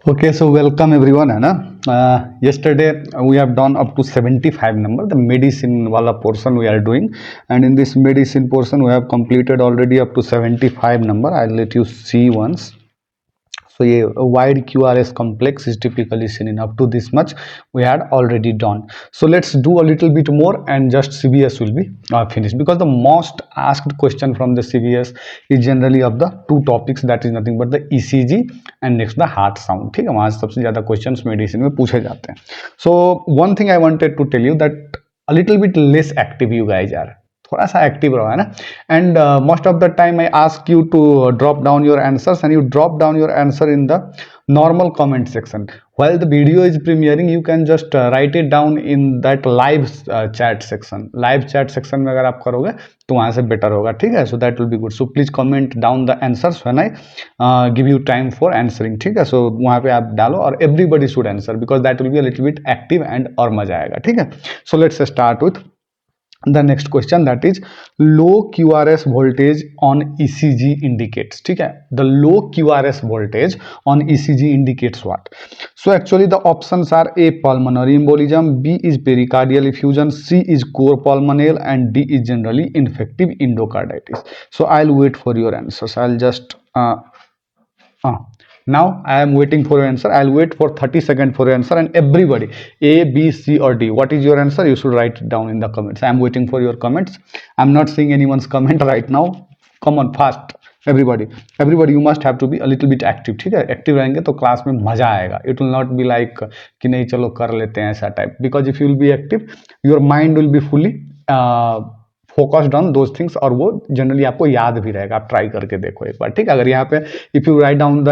Okay, so welcome everyone, है ना? Yesterday we have done up to 75 number. The medicine वाला portion we are doing, and in this medicine portion we have completed already up to 75 number. I'll let you see once. So a wide QRS complex is typically seen in up to this much we had already done. So let's do a little bit more and just CBS will be finished, because the most asked question from the CBS is generally of the two topics, that is nothing but the ECG and next the heart sound. ठीक है, वहाँ से सबसे ज़्यादा questions medicine में पूछे जाते हैं. So one thing I wanted to tell you that a little bit less active you guys are. थोड़ा सा एक्टिव रहो, है ना. And most of the time I ask you to drop down your answers and you drop down your answer in the normal comment section. While the video is premiering, you can just write it down in that live chat section. Live chat section में अगर आप करोगे तो वहाँ से better होगा, ठीक है. So that will be good. So please comment down the answers when I give you time for answering, ठीक है. So वहाँ पे आप डालो और everybody should answer, because that will be a little bit active and और मजा आएगा, ठीक है. So let's start with the next question, that is low QRS voltage on ECG indicates. ठीक है, the low QRS voltage on ECG indicates what? So actually the options are A, pulmonary embolism, B is pericardial effusion, C is core pulmonale, and D is generally infective endocarditis. So I'll wait for your answers. I'll just now I am waiting for your answer. I'll wait for 30 seconds for your answer, and everybody, A, B, C or D, what is your answer? You should write it down in the comments. I am waiting for your comments. I'm not seeing anyone's comment right now. Come on, fast everybody. You must have to be a little bit active, ठीक है. Active रहेंगे तो class में मजा आएगा. It will not be like कि नहीं चलो कर लेते हैं ऐसा type, because if you will be active, your mind will be fully focused on those things, और वो जनरली आपको याद भी रहेगा. आप ट्राई करके देखो एक बार, ठीक है. अगर यहाँ पे if you write down the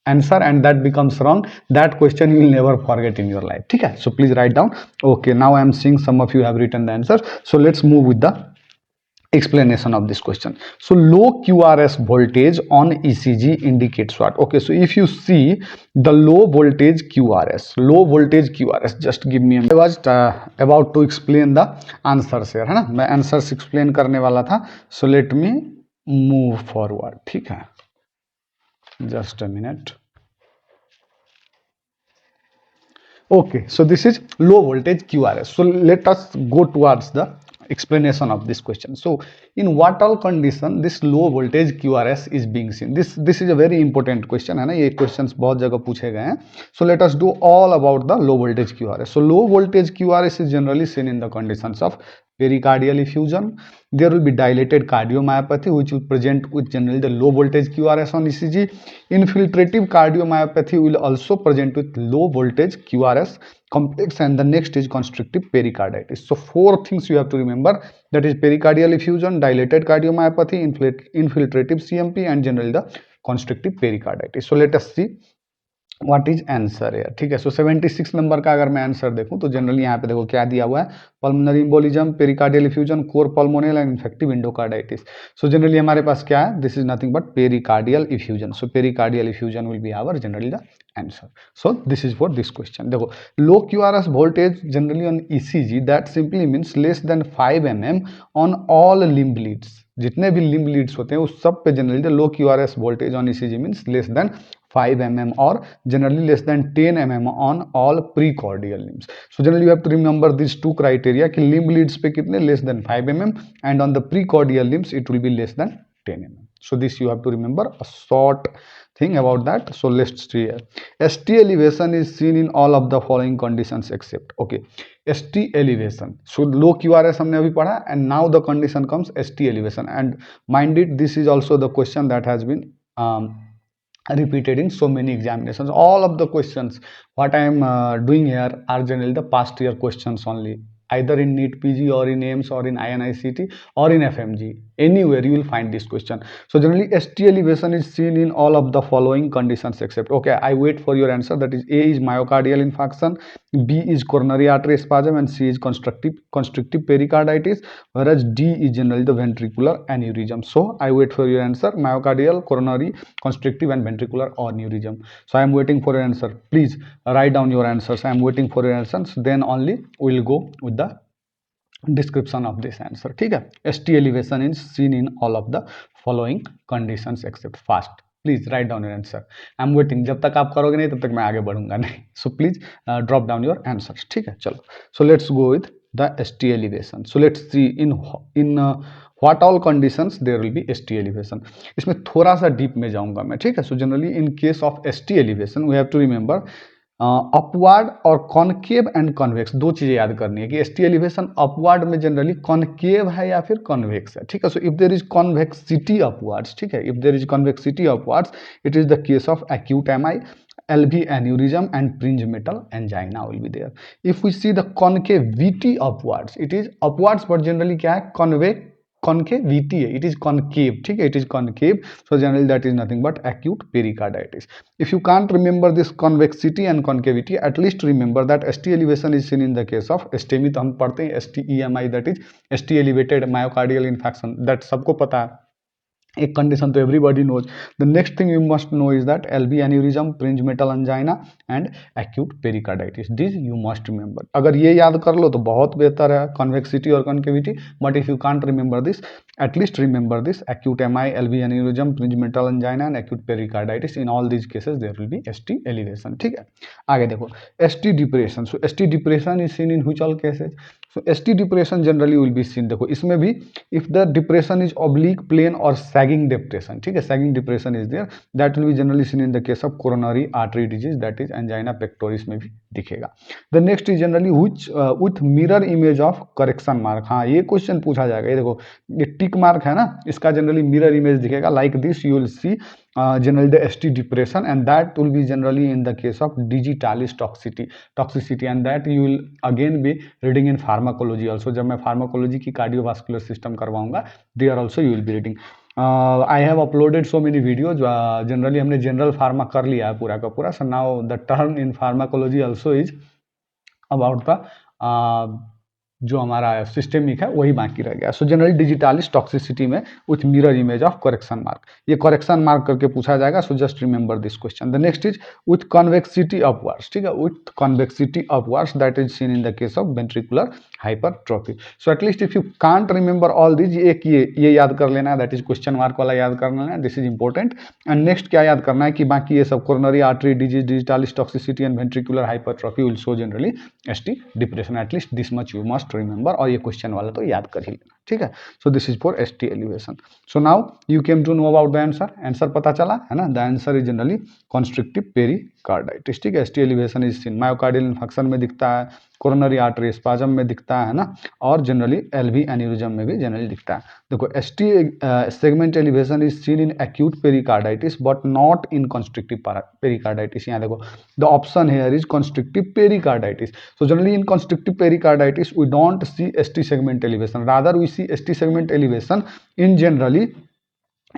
answer and that becomes wrong, that question you will never forget in your life, ठीक है. So please write down. Okay, now I am seeing some of you have written the answer. So let's move with the explanation of this question. So low QRS voltage on ECG indicates what? Okay, so if you see the low voltage QRS, just give me a minute. I was about to explain the answers here, है ना. मैं answers explain करने वाला था. So let me move forward, ठीक है. Just a minute. Okay, so this is low voltage QRS. So let us go towards the explanation of this question. So in what all condition this low voltage QRS is being seen? This is a very important question, है ना. ये questions बहुत जगह पूछे गए हैं. So let us do all about the low voltage QRS. So low voltage QRS is generally seen in the conditions of pericardial effusion. There will be dilated cardiomyopathy which will present with generally the low voltage QRS on ECG. Infiltrative cardiomyopathy will also present with low voltage QRS complex, and the next is constrictive pericarditis. So four things you have to remember, that is pericardial effusion, dilated cardiomyopathy, infiltrative CMP, and generally the constrictive pericarditis. So let us see what is answer है, ठीक है. सो 76 number का अगर मैं answer देखूं तो generally यहाँ पे देखो क्या दिया हुआ है, pulmonary embolism, pericardial effusion, cor pulmonale and infective endocarditis. So generally हमारे पास क्या है, this is nothing but pericardial effusion. So pericardial effusion will be our generally the answer. So this is for this question. देखो, low QRS voltage generally on ECG, that simply means less than 5 mm on all limb leads. जितने भी limb leads होते हैं उस सब पे generally the low QRS voltage on ECG means less than 5 mm or generally less than 10 mm on all precordial limbs. So generally you have to remember these two criteria कि limb leads पे कितने, less than 5 mm, and on the precordial limbs it will be less than 10 mm. So this you have to remember, a short thing about that. So let's see here. ST elevation is seen in all of the following conditions except, okay, ST elevation. So low QRS हमने अभी पढ़ा, and now the condition comes ST elevation, and mind it, this is also the question that has been repeated in so many examinations. All of the questions what I am doing here are generally the past year questions only, either in NEET PG or in AIMS or in INICT or in FMG. Anywhere you will find this question. So generally ST elevation is seen in all of the following conditions except, okay, I wait for your answer. That is, A is myocardial infarction, B is coronary artery spasm, and C is constrictive pericarditis, whereas D is generally the ventricular aneurysm. So I wait for your answer, myocardial, coronary, constrictive and ventricular aneurysm. So I am waiting for your answer. Please write down your answers. I am waiting for your answers, then only we will go with the description of this answer, ठीक है. ST elevation is seen in all of the following conditions except, fast. Please write down your answer, I am waiting. जब तक आप करोगे नहीं तब तक मैं आगे बढ़ूंगा नहीं। So please drop down your answer, ठीक है। चलो, so let's go with the ST elevation. So let's see in what all conditions there will be ST elevation. इसमें थोड़ा सा डीप में जाऊंगा मैं, ठीक है। So generally in case of ST elevation we have to remember upward और concave and convex, दो चीजें याद करनी है कि ST एलिवेशन अपवार्ड में जनरली कॉनकेव है या फिर कॉन्वेक्स है, ठीक है। So if there is convexity upwards, ठीक है, if there is convexity upwards, it is the case of acute MI, LV aneurysm and fringe metal angina will be there. If we see the concavity upwards, it is upwards but generally क्या है, convex concavity है, it is concave, ठीक है, it is concave, so generally that is nothing but acute pericarditis. If you can't remember this convexity and concavity, at least remember that ST elevation is seen in the case of STEMI, तो हम पढ़ते हैं STEMI, that is ST elevated myocardial infarction, that सबको पता है, एक condition तो everybody knows. The next thing you must know is that LV aneurysm, Prinzmetal angina and acute pericarditis, this you must remember. अगर ये याद कर लो तो बहुत बेहतर है, कॉन्वेक्सिटी और concavity. But if you can't remember this, at least remember this acute MI, LV aneurysm, Prinzmetal angina and acute pericarditis. In all these cases there will be ST elevation, ठीक है। आगे देखो ST depression. So ST depression is seen in which all cases? So ST depression generally will be seen, देखो इसमें भी if the depression is oblique, plane और sagging depression, ठीक है, sagging depression is there, that will be generally seen in the case of coronary artery disease, that is angina pectoris में भी दिखेगा। The next is generally which with mirror image of correction mark. हाँ, ये question पूछा जाएगा, ये देखो ये टिक मार्क है ना, इसका जनरली मिरर इमेज दिखेगा, like this you will see generally the ST depression, and that will be generally in the case of digitalis toxicity, and that you will again be reading in pharmacology also। जब मैं pharmacology की cardiovascular system करवाऊंगा, there also you will be reading। I have uploaded so many videos, generally हमने general pharma कर लिया है पूरा का पूरा, so now the term in pharmacology also is about the जो हमारा सिस्टेमिक है वही बाकी रह गया। सो जनरली डिजिटालिस टॉक्सिसिटी में with mirror image of correction mark, ये करेक्शन मार्क करके पूछा जाएगा। So just remember this question. The next is with convexity upwards, ठीक है, with convexity upwards, that is seen in the case of ventricular hypertrophy. So at least if you can't remember all this, एक ये याद कर लेना है, that is question mark वाला याद कर लेना है, this is important. And next क्या याद करना है कि बाकी ये सब coronary artery disease, digitalis toxicity and ventricular hypertrophy will show generally ST depression, at least this much you must remember, और ये क्वेश्चन वाला तो याद कर ही लेना, ठीक है। So this is for ST elevation. So now you came to know about the answer, answer पता चला है ना, the answer is generally constrictive pericarditis, ठीक है। ST elevation is seen myocardial infection में दिखता है, कोरोनरी आर्टरी स्पाज्म में दिखता है ना, और जनरली LV एन्यूरिज्म में भी जनरली दिखता है। देखो ST segment elevation is seen in acute pericarditis but not in constrictive pericarditis. यहाँ देखो the option here is constrictive pericarditis. So generally in constrictive pericarditis we don't see ST segment elevation, rather we see ST segment elevation in generally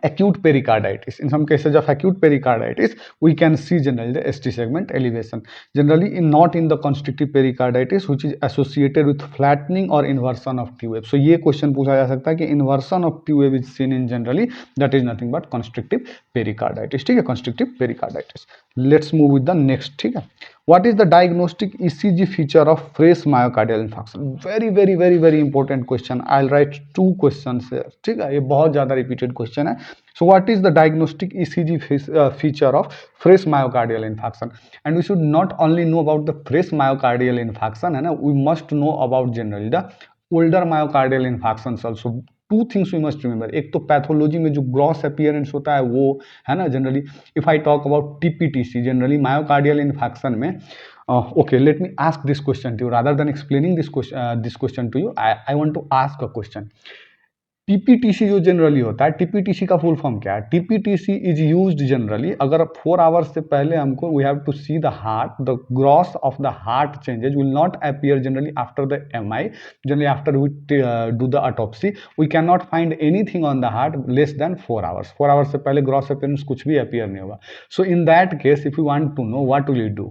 acute pericarditis. In some cases of acute pericarditis we can see generally the ST segment elevation, generally not in the constrictive pericarditis which is associated with flattening or inversion of T wave. So ये question पूछा जा सकता है कि inversion of T wave is seen in generally, that is nothing but constrictive pericarditis, ठीक है, constrictive pericarditis। Let's move with the next, ठीक है। What is the diagnostic ECG feature of fresh myocardial infarction? Very important question. I'll write 2 questions here, ठीक है, ये बहुत ज़्यादा repeated question है। So what is the diagnostic ECG feature of fresh myocardial infarction? And we should not only know about the fresh myocardial infarction, है ना, we must know about generally the older myocardial infarctions also। 2 things we must remember, एक तो pathology में जो gross appearance होता है वो है ना, generally if I talk about TPTC, generally myocardial infection में, okay, let me ask this question to you rather than explaining this question to you, I want to ask a question। TPTC जो generally होता है, TPTC का full form क्या है? TPTC is used generally, अगर 4 hours से पहले हमको we have to see the heart, the gross of the heart changes will not appear generally after the MI, generally after we do the autopsy we can not find anything on the heart less than 4 hours. 4 hours से पहले gross appearance कुछ भी appear नहीं होगा। So in that case if you want to know what will you do,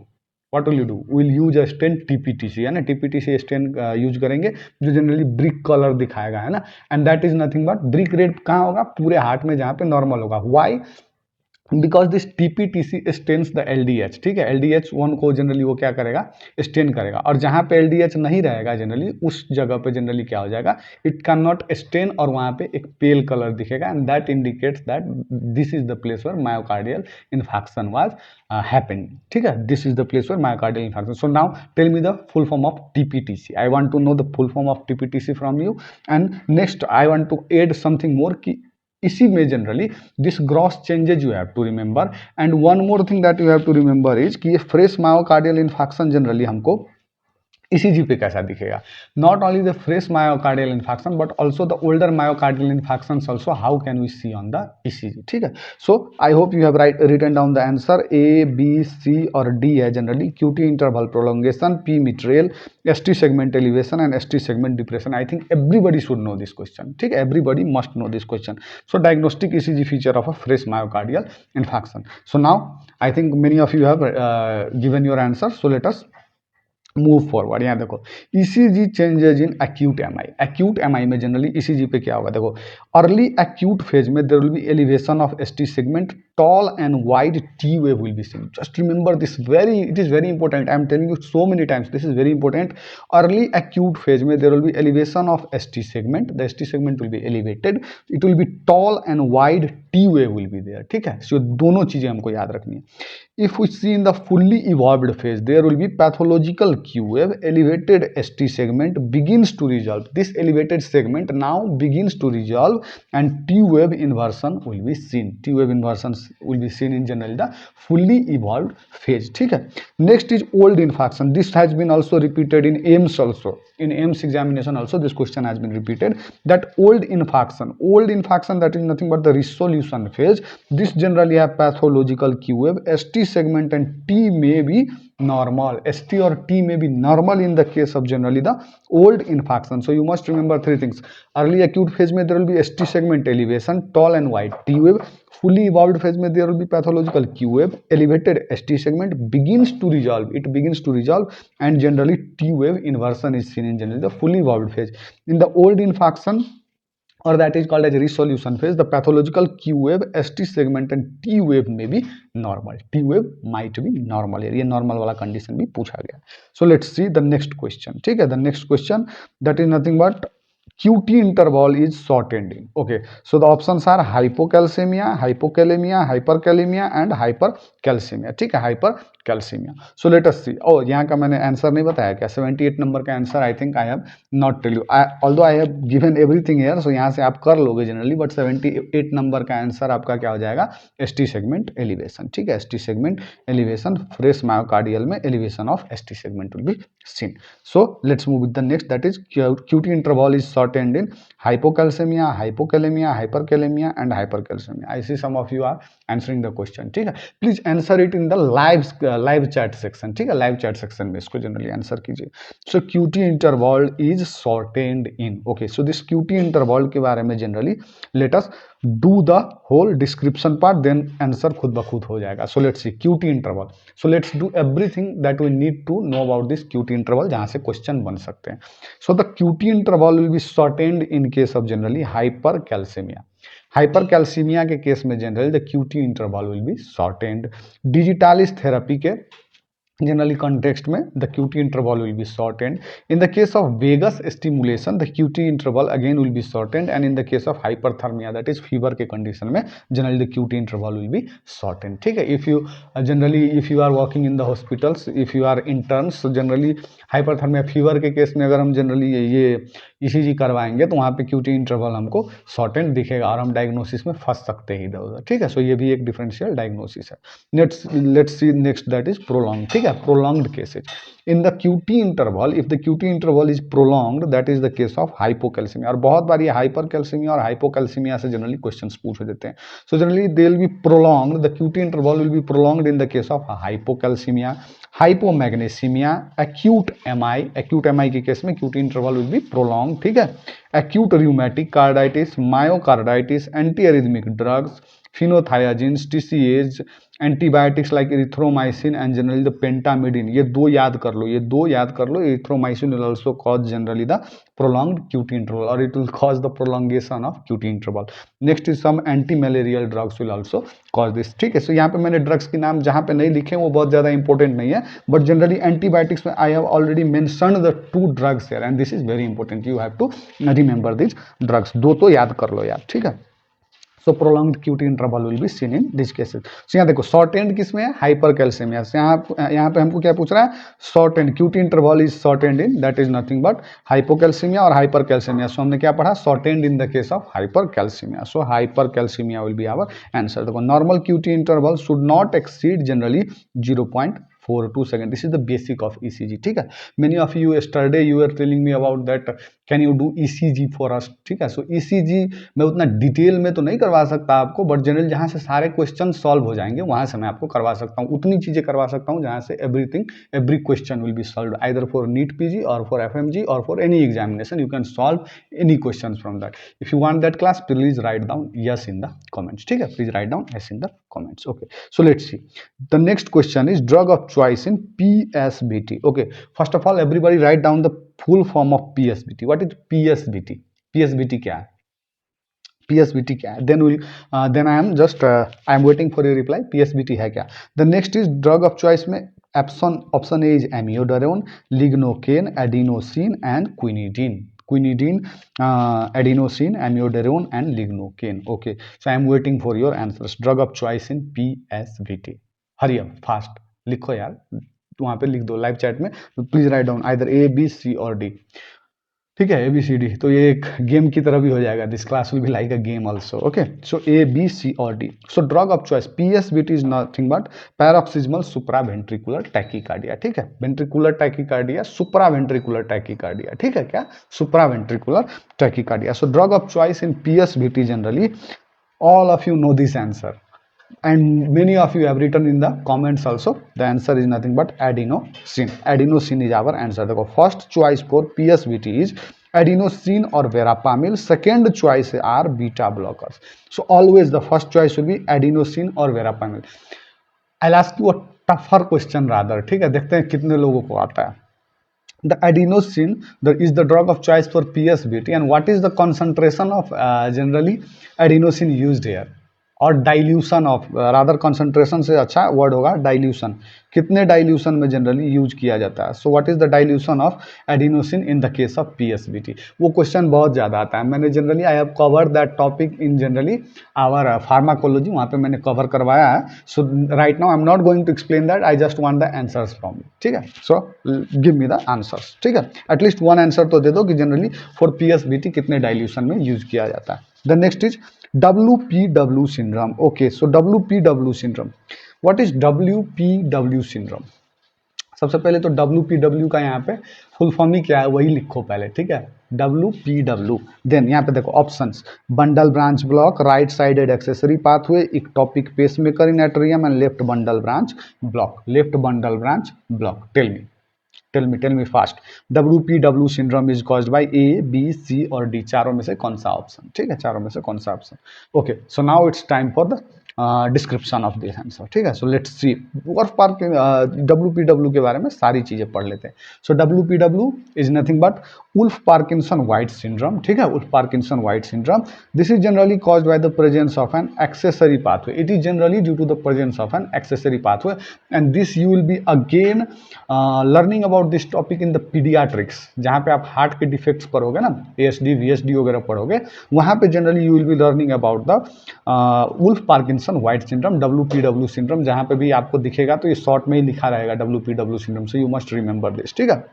what will you do? We'll use a stent TPTC, है ना, TPTC stent use करेंगे जो जनरली ब्रिक कलर दिखाएगा, है ना, and that is nothing but brick red कहाँ होगा? पूरे हार्ट में जहाँ पे नॉर्मल होगा। Why? Because this TPTC stains the LDH, ठीक है, एलडीएच वन को जनरली वो क्या करेगा, स्टेन करेगा, और जहाँ पे एलडीएच नहीं रहेगा जनरली उस जगह पे जनरली क्या हो जाएगा, इट कैन नॉट स्टेन, और वहाँ पे एक पेल कलर दिखेगा, and that indicates that this is the place where myocardial infection was happening, ठीक है, this is the place where myocardial infection. So now tell me the full form of TPTC. I want to know the full form of TPTC from you, and next I want to add something more कि इसी में generally this gross changes you have to remember. And one more thing that you have to remember is कि ये fresh myocardial infection generally हमको ECG पे कैसा दिखेगा. Not only the fresh myocardial infection but also the older myocardial infection also how can we see on the ECG, ठीक है. So I hope you have written down the answer. A B C और D है generally QT interval prolongation, P mitrale, ST segment elevation and ST segment depression. I think everybody should know this question, ठीक है, everybody must know this question. So diagnostic ECG feature of a fresh myocardial infection. So now I think many of you have given your answer. So let us move forward. यहाँ देखो ECG changes in acute MI. Acute MI में generally ECG पे क्या होगा, देखो early acute phase में there will be elevation of ST segment, tall and wide T wave will be seen. Just remember this, it is very important. I am telling you so many times, this is very important. Early acute phase में there will be elevation of ST segment. The ST segment will be elevated. It will be tall and wide T wave will be there. ठीक है, so दोनों चीजें हमको याद रखनी है. If we see in the fully evolved phase, there will be pathological Q wave. Elevated ST segment begins to resolve. This elevated segment now begins to resolve, and T wave inversion will be seen. T wave inversion will be seen in general the fully evolved phase, ठीक है. Next is old infarction. This has been also repeated in AIMS also. In AIMS examination also this question has been repeated, that old infarction that is nothing but the resolution phase. This generally have pathological Q wave. ST segment and T may be normal. ST or T may be normal in the case of generally the old infarction. So you must remember three things. Early acute phase में there will be ST segment elevation, tall and wide T wave. Fully evolved phase में there will be pathological Q wave. Elevated ST segment begins to resolve. It begins to resolve, and generally T wave inversion is seen in generally the fully evolved phase. In the old infarction, or that is called as resolution phase, the pathological Q wave, ST segment and T wave may be normal. T wave might be normal. ये normal वाला condition भी पूछा गया. So let's see the next question. ठीक है, the next question that is nothing but QT interval is shortened in. Okay, so the options are hypocalcemia, hypokalemia, hyperkalemia and hypercalcemia. ठीक है, hypercalcemia. So let us see. Oh, यहाँ का मैंने answer नहीं बताया क्या, 78 नंबर का answer I think I have not tell you, although I have given everything here. So यहाँ से आप कर लोगे जनरली, बट 78 नंबर का आंसर आपका क्या हो जाएगा, एसटी सेगमेंट एलिवेशन. ठीक है, ST segment elevation, fresh myocardial में elevation of ST segment will be seen. So let's move with the next, that is QT interval is shortened in hypocalcemia, hypokalemia, hyperkalemia and hypercalcemia. I see some of you are answering the question. ठीक है, please answer it in the live chat section. ठीक है, live chat section में इसको generally answer कीजिए. So QT interval is shortened in. Okay, so this QT interval के बारे में generally let us do the whole description part, then answer खुद ब खुद हो जाएगा. So let's see QT interval. So let's do everything that we need to know about this QT interval, जहां से क्वेश्चन बन सकते हैं. So the QT interval will be shortened in case of generally hypercalcaemia. Hypercalcaemia के case में generally the QT interval will be shortened. Digitalis therapy के generally context में the QT interval will be shortened. In the case of vagus stimulation, the QT interval again will be shortened, and in the case of hyperthermia, that is fever के condition में generally the QT interval will be shortened. ठीक है, if you generally if you are working in the hospitals, if you are interns, so generally hyperthermia fever के case में अगर हम generally ये ECG करवाएंगे तो वहाँ पे QT इंटरवल हमको शॉर्टेंड दिखेगा और हम डायग्नोसिस में फंस सकते हैं इधर उधर. ठीक है, सो ये भी एक डिफरेंशियल डायग्नोसिस है. Let's see next, that is prolong. ठीक है, prolonged cases in the QT interval. If the QT interval is prolonged, that is the case of hypocalcaemia. और बहुत बार ये हाइपरकैल्सीमिया और हाइपोकैल्सीमिया से जनरली क्वेश्चंस पूछ देते हैं. So generally they will be prolonged, the QT interval will be prolonged in the case of hypocalcaemia, hypomagnesaemia, acute MI के case में QT interval will be prolong. ठीक है, acute rheumatic carditis, myocarditis, anti arrhythmic drugs, phenothiazines, TCAs antibiotics like erythromycin and generally the pentamidine, ये दो याद कर लो, ये दो याद कर लो. Erythromycin will also cause generally the prolonged QT interval or it will cause the prolongation of QT interval. Next is some anti-malarial drugs will also cause this. ठीक है, सो यहाँ पे मैंने ड्रग्स के नाम जहाँ पे नहीं लिखे वो बहुत ज़्यादा इंपॉर्टेंट नहीं है, बट जनरली एंटीबायोटिक्स में I have already mentioned the 2 drugs here and this is very important. You have to remember this drugs. दो तो याद कर लो यार, ठीक है. So prolonged QT interval will be seen in this cases. So यहाँ देखो शॉर्ट एंड किस में है, हाइपर कैल्सियमिया. यहाँ पे हमको क्या पूछ रहा है, shortened QT interval is shortened in that is nothing but hypocalcaemia और हाइपर कैल्सियमिया. सो हमने क्या पढ़ा, shortened in the case of hypercalcaemia. So hypercalcaemia will be our answer. देखो normal QT interval should not exceed generally 0.42 second. This is the basic of ECG. ठीक है, many of you yesterday you are telling me about that can you do ECG for us. ठीक है, सो ECG मैं उतना detail में तो नहीं करवा सकता आपको, बट जनरल जहाँ से सारे क्वेश्चन सॉल्व हो जाएंगे वहाँ से मैं आपको करवा सकता हूँ. उतनी चीज़ें करवा सकता हूँ जहाँ से every question will B solve either for NEET PG और फॉर FMG और for any examination. You can solve any question from that. If you want that class please write down yes in the comments. ठीक है, please write down yes in the comments. Okay, so let's see. The next question is drug of choice in PSBT. Okay, first of all everybody write down the full form of PSBT. What is PSBT? PSBT क्या है? PSBT क्या है? Then I am waiting for your reply. PSBT है क्या? The next is drug of choice में option A is amiodarone, lignocaine, adenosine and quinidine. Adenosine, amiodarone and lignocaine. Okay, so I am waiting for your answers. Drug of choice in PSBT. Hurry up, fast. लिखो यार, वहाँ पे लिख दो live chat में. Please write down either A, B, C और D. ठीक है, ABCD. तो ये एक गेम की तरह भी हो जाएगा. This class will be like a game also. Okay, so A, B, C और D. So drug of choice PSBT is nothing but paroxysmal supraventricular tachycardia. ठीक है, वेंट्रिकुलर टैकीकार्डिया, सुप्रावेंट्रिकुलर टैकीकार्डिया. ठीक है, क्या supraventricular tachycardia. So drug of choice in PSBT generally all of you know this answer and many of you have written in the comments also. The answer is nothing but adenosine. Adenosine is our answer. देखो first choice for PSBT is adenosine or verapamil. Second choice are beta blockers. So always the first choice will be adenosine or verapamil. I'll ask you a tougher question rather. ठीक है, देखते हैं कितने लोगों को आता है. The adenosine is the drug of choice for PSBT and what is the concentration of generally adenosine used here? और डाइल्यूशन ऑफ रादर कंसंट्रेशन से अच्छा वर्ड होगा डाइल्यूशन. कितने डाइल्यूशन में जनरली यूज किया जाता है? So what is the dilution of adenosine in the case of PSBT? वो क्वेश्चन बहुत ज़्यादा आता है. मैंने generally I have cover that topic in generally our pharmacology, वहाँ पे मैंने कवर करवाया है. So right now I am not going to explain that, I just want the answers from you. ठीक है, so give me the answers. ठीक है, at least one answer तो दे दो कि जनरली फॉर PSBT कितने डाइल्यूशन में यूज किया जाता है. The next is WPW syndrome. Okay, so WPW syndrome. What is WPW syndrome? सबसे पहले तो WPW का यहाँ पे फुल फॉर्म ही क्या है वही लिखो पहले. ठीक है, WPW. देन यहाँ पे देखो options: bundle branch block, right sided accessory pathway, ectopic pacemaker in atrium and left bundle branch block. Left bundle branch block. Tell me fast. WPW syndrome is caused by A, B, C और D. चारों में से कौन सा option? ठीक है, चारों में से कौन सा option? Okay, so now it's time for the description of this answer. ठीक है, सो लेट्स सी. WPW के बारे में सारी चीज़ें पढ़ लेते हैं. So WPW is nothing but Wolff Parkinson White syndrome. ठीक है, Wolff Parkinson White syndrome. This is generally caused by the presence of an accessory pathway. It is generally due to the presence of an accessory pathway and this you will be again learning about this topic in the pediatrics. जहाँ पे आप heart के defects पढ़ोगे ना, ASD VSD वगैरह पढ़ोगे, वहाँ पे generally you will be learning about the Wolff Parkinson White syndrome, WPW syndrome. जहाँ पे भी आपको दिखेगा तो ये शॉर्ट में ही लिखा रहेगा WPW syndrome. So you must remember this. ठीक है,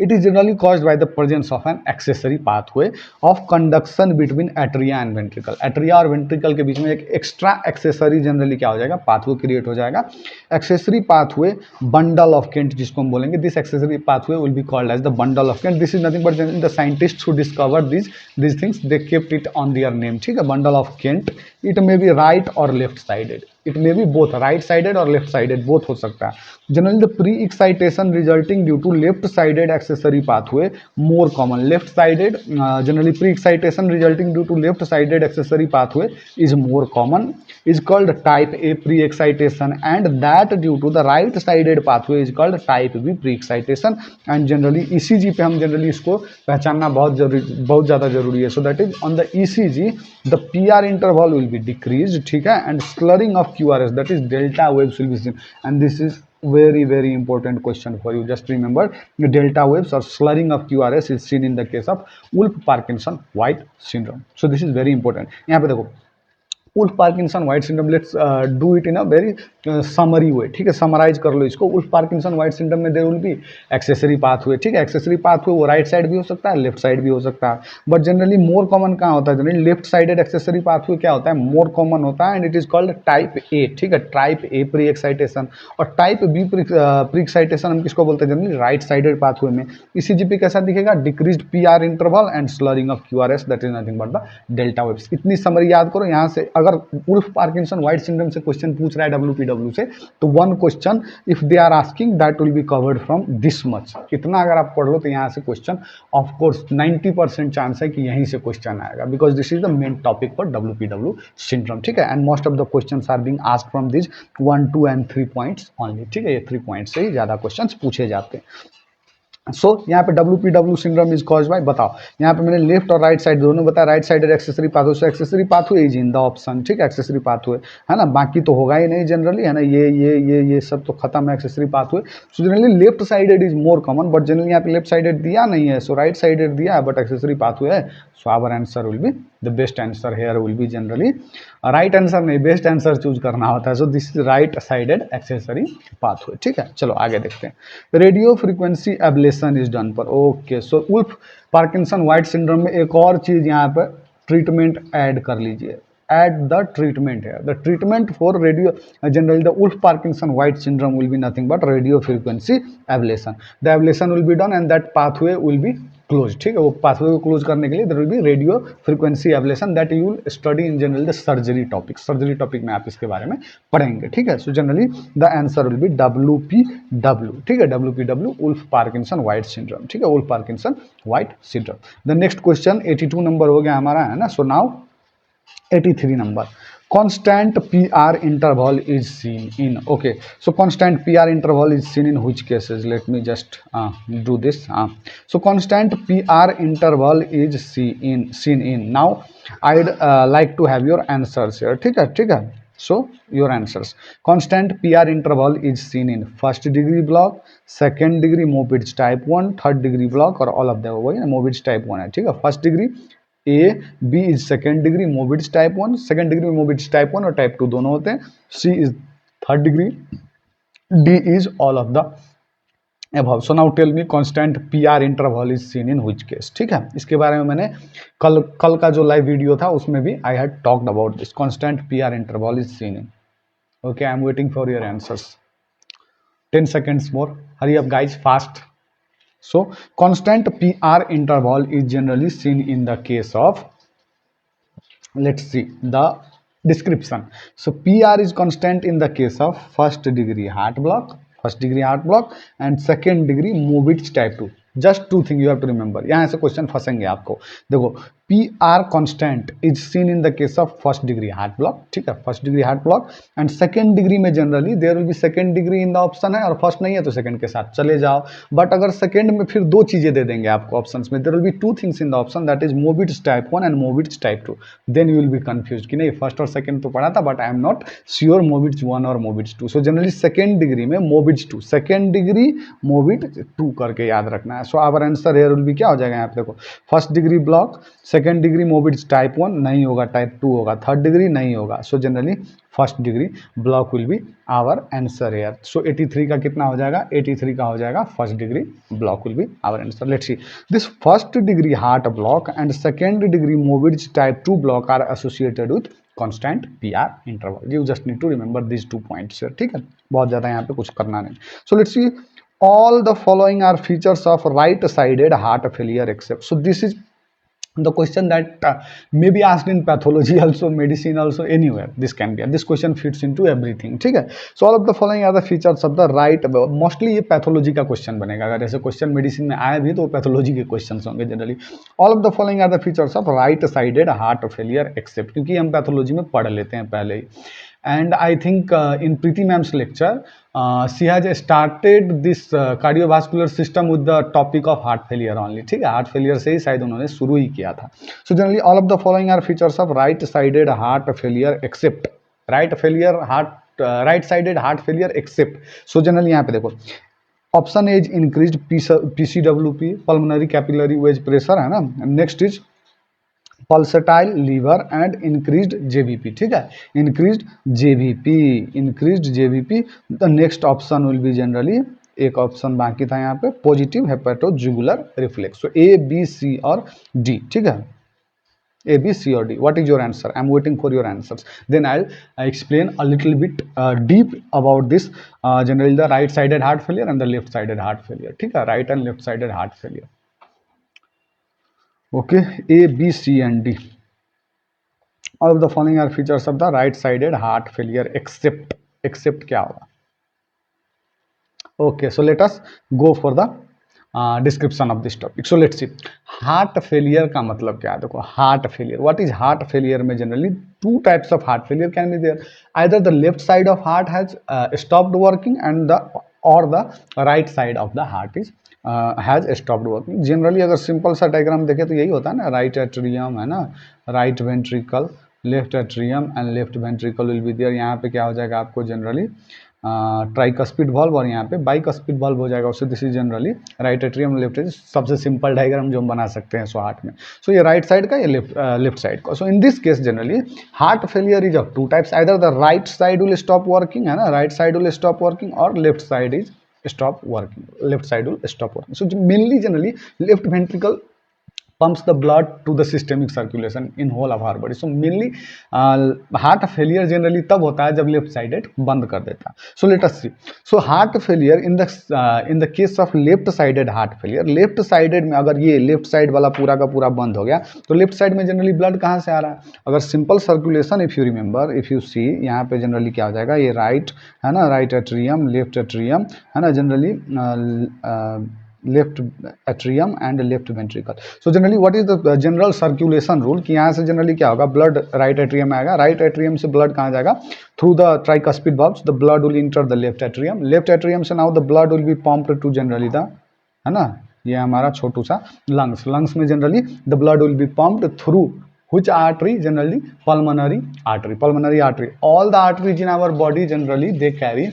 it is generally caused by the presence of an accessory pathway of conduction between atria and ventricle. Atria और ventricle के बीच में एक एक्स्ट्रा एक्सेसरी जनरली क्या हो जाएगा, पाथवे क्रिएट हो जाएगा. Accessory pathway bundle of Kent जिसको हम बोलेंगे. This accessory pathway will be called as the bundle of Kent. This is nothing but the scientist who discover these things they kept it on their name. ठीक है, bundle of Kent. It may be right और left sided. It may be both, right sided और left sided both हो सकता है। Generally the pre excitation resulting due to left sided accessory pathway more common, left sided generally pre excitation resulting due to left sided accessory pathway is more common, is called type A pre-excitation, and that due to the right sided pathway is called type B pre-excitation। and generally ECG पे हम generally इसको पहचानना बहुत ज़्यादा जरूरी है। सो that is on the ECG the PR interval will be decreased, ठीक है, and slurring of QRS, that is delta waves will be seen, and this is very important question for you. Just remember the delta waves or slurring of QRS is seen in the case of Wolff Parkinson White syndrome। so this is very important। यहाँ पे देखो Wolff Parkinson White syndrome, let's do it in a very summary way, ठीक है, summarise कर लो इसको। Wolff Parkinson White syndrome में there will be accessory pathway, ठीक है, accessory pathway वो राइट साइड भी हो सकता है, लेफ्ट साइड भी हो सकता है, बट जनरली मोर कॉमन कहाँ होता है, generally left sided accessory pathway क्या होता है, मोर कॉमन होता है, and it is called type A, ठीक है, टाइप ए प्री एक्साइटेशन। और टाइप बी प्री एक्साइटेशन हम किसको बोलते हैं, जनरली राइट साइडेड पाथवे में। ECG पे कैसा दिखेगा, decreased PR interval and slurring of QRS, that is nothing but the delta waves. इतनी समरी याद करो। यहाँ से अगर वुल्फ पार्किंसन व्हाइट सिंड्रोम से क्वेश्चन पूछ रहा है WPW से, तो one question if they are asking that will be covered from this much. इतना अगर आप पढ़ लो तो यहाँ से क्वेश्चन ऑफ कोर्स 90% चांस है कि यहीं से क्वेश्चन आएगा, because this is the main topic for WPW syndrome, ठीक है। And most of the question are being asked from this 1, 2 and 3 points only, ठीक है, ये 3 पॉइंट्स से ही ज्यादा क्वेश्चन पूछे जाते हैं। सो यहाँ पे WPW syndrome is cause by, बताओ यहाँ पे मैंने लेफ्ट और राइट साइड दोनों बताया, right sided accessory pathway, so accessory pathway is in the option, ठीक है, एक्सेसरी पाथवे है ना, बाकी तो होगा ही नहीं जनरली, है ना, ये सब तो खत्म है accessory pathway. So generally left sided is more common, but generally यहाँ पे लेफ्ट साइडेड दिया नहीं है, सो राइट साइडेड दिया है बट एक्सेसरी पाथवे है। So our answer will be the best answer here will be generally right answer नहीं, best answer choose करना होता है। So this is right sided accessory pathway, ठीक है। चलो आगे देखते हैं। Radio frequency ablation is done पर, okay. So Wolff Parkinson White syndrome में एक और चीज यहाँ पर ट्रीटमेंट ऐड कर लीजिए, add the treatment here. The treatment for radio generally the Wolff Parkinson White syndrome will be nothing but radio frequency ablation. The ablation will be done and that pathway will be closed, ठीक है। वो pathway को close करने के लिए there will be radio frequency ablation that you will study in general the surgery topic. Surgery topic में आप इसके बारे में पढ़ेंगे, ठीक है। So generally the answer will be WPW, ठीक है, WPW Wolff Parkinson White syndrome, ठीक है, Wolff Parkinson White syndrome. The next question 82 number हो गया हमारा, है ना। So now 83 number, constant PR interval is seen in, okay, so constant PR interval is seen in which cases, let me just do this, so constant PR interval is seen in, now I'd like to have your answers here, ठीक है। So your answers, constant PR interval is seen in first degree block, second degree Mobitz type 1, third degree block, और all of them वही ना, Mobitz type 1 है, ठीक है। First degree A, B is second degree Mobitz type 1, second degree में Mobitz type 1 और type 2 दोनों होते हैं। C is third degree, D is all of the above. So now tell me constant PR interval is seen in which case, ठीक है। इसके बारे में मैंने कल का जो लाइव वीडियो था उसमें भी I had talked about this, constant PR interval is seen in, okay. I am waiting for your answers, 10 seconds more, hurry up guys, fast। So constant PR interval is generally seen in the case of, let's see the description. So PR is constant in the case of first degree heart block and second degree Mobitz type 2। Just 2 thing you have to remember, यहाँ से question फंसेंगे आपको। देखो PR constant is seen in the case of first degree heart block, ठीक है, first degree heart block, and second degree में generally there will be second degree in the option है, और फर्स्ट नहीं है तो सेकंड के साथ चले जाओ। बट अगर सेकंड में फिर 2 चीजें दे देंगे आपको ऑप्शंस में, there will be 2 things in the option, that is Mobitz type 1 and Mobitz type 2, then you will be confuse कि नहीं फर्स्ट और सेकंड तो पढ़ा था but I am not sure Mobitz 1 और Mobitz 2। So generally second degree में Mobitz 2, second degree Mobitz 2 करके याद रखना है। So our answer here will be क्या हो जाएगा यहाँ पे, देखो first degree block, second degree Mobitz type 1 नहीं होगा, टाइप 2 होगा, थर्ड डिग्री नहीं होगा। So generally first degree block will be our answer here. So 83 का कितना हो जाएगा, 83 का हो जाएगा first degree block will be our answer. Let's see this first degree heart block and second degree Mobitz type 2 block are associated with constant PR interval. You just need to remember this 2 points here, ठीक है, बहुत ज्यादा यहाँ पे कुछ करना नहीं। सो let's C all the following are features of right sided heart failure except, so this is the question that may be asked in pathology also, medicine also, anywhere this can be, this question fits into everything, ठीक है. So all of the following are the features of the right, mostly ये pathology का question बनेगा, अगर ऐसे question medicine में आए भी तो पैथोलॉजी के क्वेश्चन होंगे generally. All of the following are the features of right sided heart failure except, क्योंकि हम पैथोलॉजी में पढ़ लेते हैं पहले ही. And I think in Preeti ma'am's lecture, she has started this cardiovascular system with the topic of heart failure only. ठीक है, heart failure से ही शायद उन्होंने शुरू ही किया था. So generally all of the following are features of right-sided heart failure except right-sided heart failure except. So generally यहाँ पे देखो, option is increased PCWP, pulmonary capillary wedge pressure, है ना. Next is pulsatile liver and increased JVP, ठीक है, increased JVP. The next option will be generally, एक option बाकी था यहाँ पे, positive hepatojugular reflex. So A, B, C और D, ठीक है, A, B, C और D. What is your answer? I am waiting for your answers. Then I'll explain a little bit deep about this generally the right-sided heart failure and the left-sided heart failure. ठीक है, right and left-sided heart failure. Okay, A, B, C and D. All of the following are features of the right-sided heart failure except क्या होगा? Okay, so let us go for the description of this topic. So let's see. Heart failure का मतलब क्या है? देखो, heart failure, what is heart failure में generally two types of heart failure can be there. Either the left side of heart has stopped working and the right side of the heart is has stopped working. Generally अगर simple सा diagram देखें तो यही होता है ना, right atrium है ना, right ventricle, left atrium and left ventricle will be there. यहाँ पे क्या हो जाएगा आपको जनरली ट्राइकस्पिड वॉल्व और यहाँ पे बाइकस्पिड वॉल्व हो जाएगा. सो this is generally right atrium left atrium, सबसे सिंपल डायग्राम जो हम बना सकते हैं सो हार्ट में. सो ये राइट साइड का, ये लेफ्ट साइड का. So in this case generally heart failure is of two types, either the right side will stop working, है ना, right side will stop working, और left side is stop working, left side will stop working. So mainly generally left ventricle pumps the blood to the systemic circulation in whole of our body. So mainly heart failure generally तब होता है जब left sided बंद कर देता है. So let us see. So heart failure in the case of left sided heart failure, left sided में अगर ये left side वाला पूरा का पूरा बंद हो गया तो left side में generally blood कहाँ से आ रहा है? अगर simple circulation if you remember, if you see यहाँ पे generally क्या हो जाएगा, ये right है ना, right atrium, left atrium है ना, generally left atrium and left ventricle. So generally what is the general circulation rule कि यहाँ से जनरली क्या होगा, ब्लड राइट एट्रियम में आएगा, राइट एट्रियम से ब्लड कहाँ जाएगा, through the tricuspid valves the blood will enter the left atrium, left atrium से now the blood will be pumped to generally the, है ना, ये हमारा छोटू सा लंग्स में generally the blood will be pumped through which artery, generally pulmonary artery. All the arteries in our body generally they carry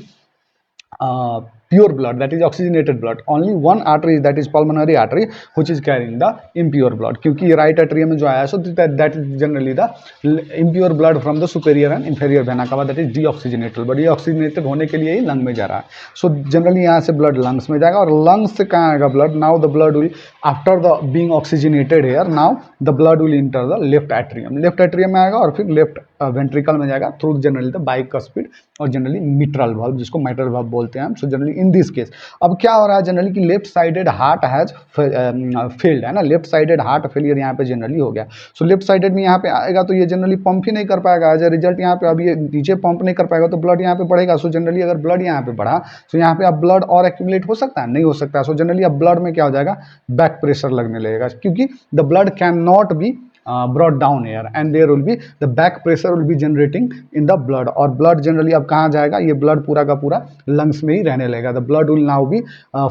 pure blood, that is oxygenated blood. Only one artery, that is pulmonary artery, which is carrying the impure blood. क्योंकि ये right atrium में जो आया, so that is generally the impure blood from the superior and inferior vena cava, that is deoxygenated blood. ये oxygenated होने के लिए ही lung में जा रहा है. So generally यहाँ से blood lungs में जाएगा, और lungs से कहाँ आएगा blood? Now the blood will, after the being oxygenated here, now the blood will enter the left atrium. Left atrium में आएगा और फिर left ventricle में जाएगा through generally the bicuspid और जनरली मिट्रल वाल्व, जिसको माइट्रल वाल्व बोलते हैं हम. सो जनरली इन दिस केस अब क्या हो रहा है जनरली कि left sided heart has failed, है ना, लेफ्ट साइडेड हार्ट फेलियर यहाँ पे जनरली हो गया. सो लेफ्ट साइडेड में यहाँ पे आएगा तो ये जनरली पंप ही नहीं कर पाएगा, एज ए रिजल्ट यहाँ पे अब ये नीचे पंप नहीं कर पाएगा तो ब्लड यहाँ पे बढ़ेगा. सो जनरली अगर ब्लड यहाँ पे बढ़ा तो यहाँ पे अब ब्लड और एक्यूमुलेट हो सकता है, नहीं हो सकता. सो जनरली अब ब्लड में क्या हो जाएगा, बैक प्रेशर लगने लगेगा, क्योंकि the blood can not be brought down here and there will be the back pressure will be generating in the blood. और blood generally अब कहाँ जाएगा, ये blood पूरा का पूरा lungs में ही रहने लगेगा. the blood will now be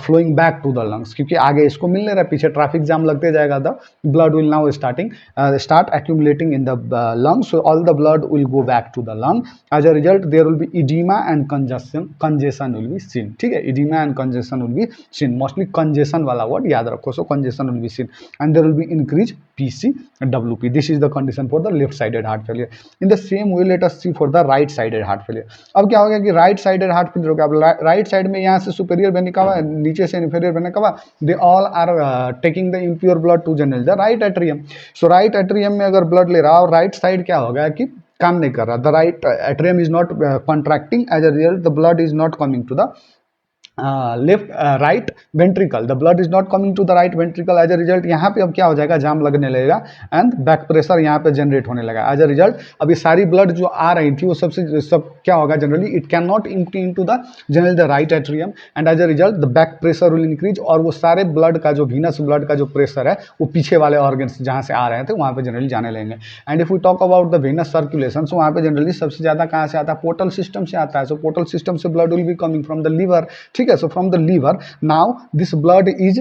flowing back to the lungs, क्योंकि आगे इसको मिल नहीं रहा, पीछे ट्रैफिक जाम लगते जाएगा. the blood will now start accumulating in the lungs, so all the blood will go back to the lung. as a result there will be edema and congestion will be seen. ठीक है, edema and congestion will be seen, mostly congestion वाला word याद रखो. so congestion will be seen and there will be increased PCWP. This is the condition for the left-sided heart failure. In the same way, let us see for the right-sided heart failure. अब क्या हो गया कि right-sided heart failure हो गया. अब right side में यहाँ से superior vena cava, नीचे से inferior vena cava, they all are taking the impure blood to generally the right atrium. So right atrium में अगर blood ले रहा और right side क्या हो गया कि काम नहीं कर रहा. The right atrium is not contracting, as a result the blood is not coming to the left right ventricle, the blood is not coming to the right ventricle, as a result यहाँ पे अब क्या हो जाएगा, जाम लगने लगेगा and back pressure यहाँ पे जनरेट होने लगा। एज अ रिजल्ट अब ये सारी ब्लड जो आ रही थी वो सब क्या होगा, generally it can not empty in to the generally the right atrium and as a result the back pressure will increase, और वो सारे ब्लड का जो वीनस ब्लड का जो प्रेशर है वो पीछे वाले ऑर्गन्स जहाँ से आ रहे थे वहाँ पे जनरली जाने लगेंगे। And if we talk about the venous circulation, so वहाँ पे जनरली सबसे ज़्यादा कहाँ से आता है, पोर्टल सिस्टम से आता है। सो पोर्टल सिस्टम से blood will be coming from the liver, ठीक है। So from the liver now this blood is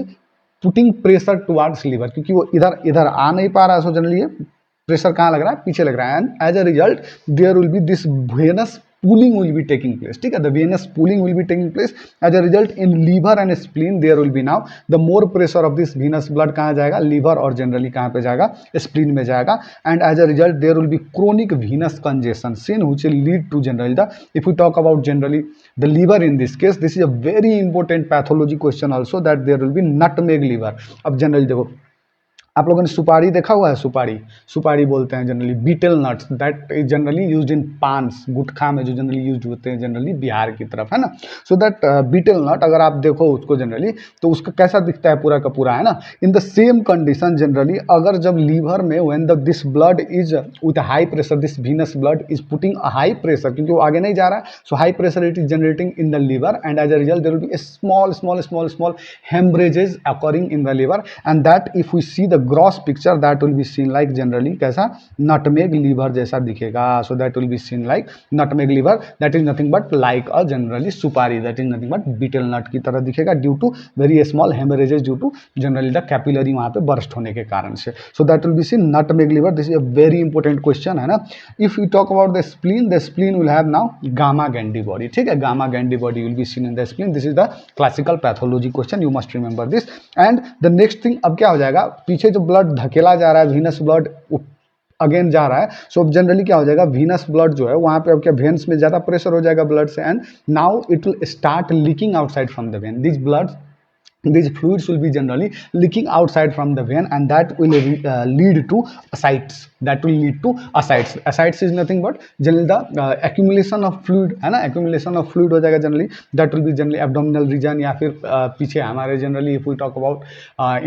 putting pressure towards liver, क्योंकि वो इधर इधर आ नहीं पा रहा है, सो जनरली ये प्रेशर कहाँ लग रहा है, पीछे लग रहा है। And as a result there will be this venous pooling will be taking place, ठीक है, the venous pooling will be taking place। as a result in liver and spleen there will be now the more pressure of this venous blood कहाँ जाएगा, liver और generally कहाँ पे जाएगा, spleen में जाएगा। and as a result there will be chronic venous congestion seen which will lead to generally the, if we talk about generally the liver in this case, this is a very important pathology question also, that there will be nutmeg liver। अब generally देखो आप लोगों ने सुपारी देखा हुआ है, सुपारी सुपारी बोलते हैं generally, betel nuts that is generally used in paans, गुटखा में जो जनरली यूज होते हैं जनरली बिहार की तरफ, है ना। सो दैट बीटल नट अगर आप देखो उसको जनरली तो उसका कैसा दिखता है, पूरा का पूरा, है ना। In the same condition generally अगर जब लीवर में when the this blood is with high pressure, this venous blood is putting a high pressure, क्योंकि वो आगे नहीं जा रहा है, so high pressure it is generating in the liver and as a result there will be small hemorrhages occurring in the liver and that if we see the gross picture that will be seen like generally कैसा, nutmeg liver जैसा दिखेगा। So that will be seen like nutmeg liver, that is nothing but like a generally supari, that is nothing but betel nut की तरह दिखेगा due to very small hemorrhages due to generally the capillary वहाँ पे burst होने के कारण से। So that will be seen nutmeg liver. This is a very important question, है ना। If you talk about the spleen will have now gamma गैंडी body, ठीक है, gamma गैंडी body will be seen in the spleen. This is the classical pathology question, you must remember this. And the next thing अब क्या हो जाएगा, पीछे जो blood धकेला जा रहा है, वीनस ब्लड अगेन जा रहा है, सो जनरली क्या हो जाएगा, वीनस ब्लड जो है वहां पे अब क्या वेन्स में ज्यादा प्रेशर हो जाएगा ब्लड से and now it will start leaking outside from the when, this blood these fluids will be generally leaking outside from the vein and that will lead to ascites, that will lead to ascites। ascites is nothing but generally the accumulation of fluid, है ना, accumulation of fluid हो जाएगा generally, that will be generally abdominal region या फिर पीछे हमारे generally if we talk about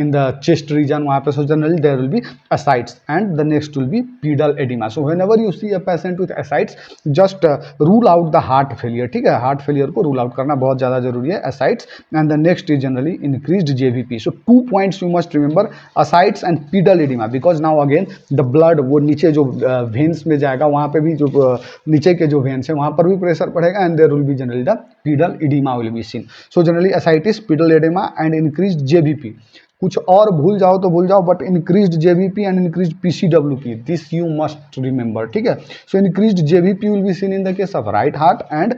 in the chest region वहाँ पे, so generally there will be ascites and the next will be pedal edema। so whenever you see a patient with ascites just rule out the heart failure, ठीक है, heart failure को rule out करना बहुत ज़्यादा जरूरी है, ascites। and the next is generally increased JVP। so 2 points you must remember, ascites and pedal edema, because now again the blood वो नीचे जो veins में जाएगा वहाँ पे भी जो नीचे के जो veins है वहाँ पर भी प्रेशर पड़ेगा and there will be generally the pedal edema will be seen। so generally ascites, pedal edema and increased JVP। कुछ और भूल जाओ तो भूल जाओ, but increased JVP and increased PCWP this you must remember, ठीक है। So increased JVP will be seen in the case of right heart and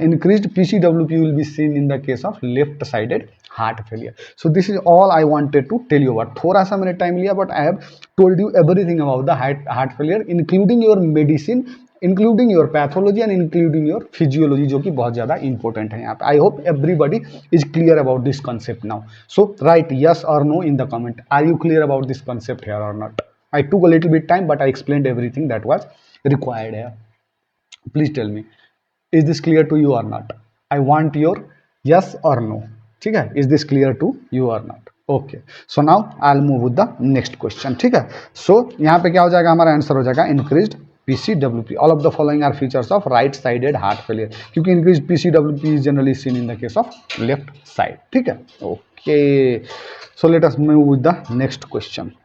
increased PCWP will be seen in the case of left sided heart failure. So this is all I wanted to tell you about. थोड़ा सा मैंने time लिया but I have told you everything about the heart failure including your medicine, including your pathology and including your physiology, जो कि बहुत ज़्यादा important है यहाँ पे। I hope everybody is clear about this concept now. So write yes or no in the comment, are you clear about this concept here or not? I took a little bit time but I explained everything that was required here. Please tell me, is this clear to you or not? I want your yes or no, ठीक है। Is this clear to you or not? Okay, so now I will move with the next question, ठीक है। सो यहाँ पे क्या हो जाएगा, हमारा आंसर हो जाएगा increased PCWP। All of the following are features of right-sided heart failure, क्योंकि increased PCWP is generally seen in the case of left side, ठीक है। Okay, so let us move with the next question।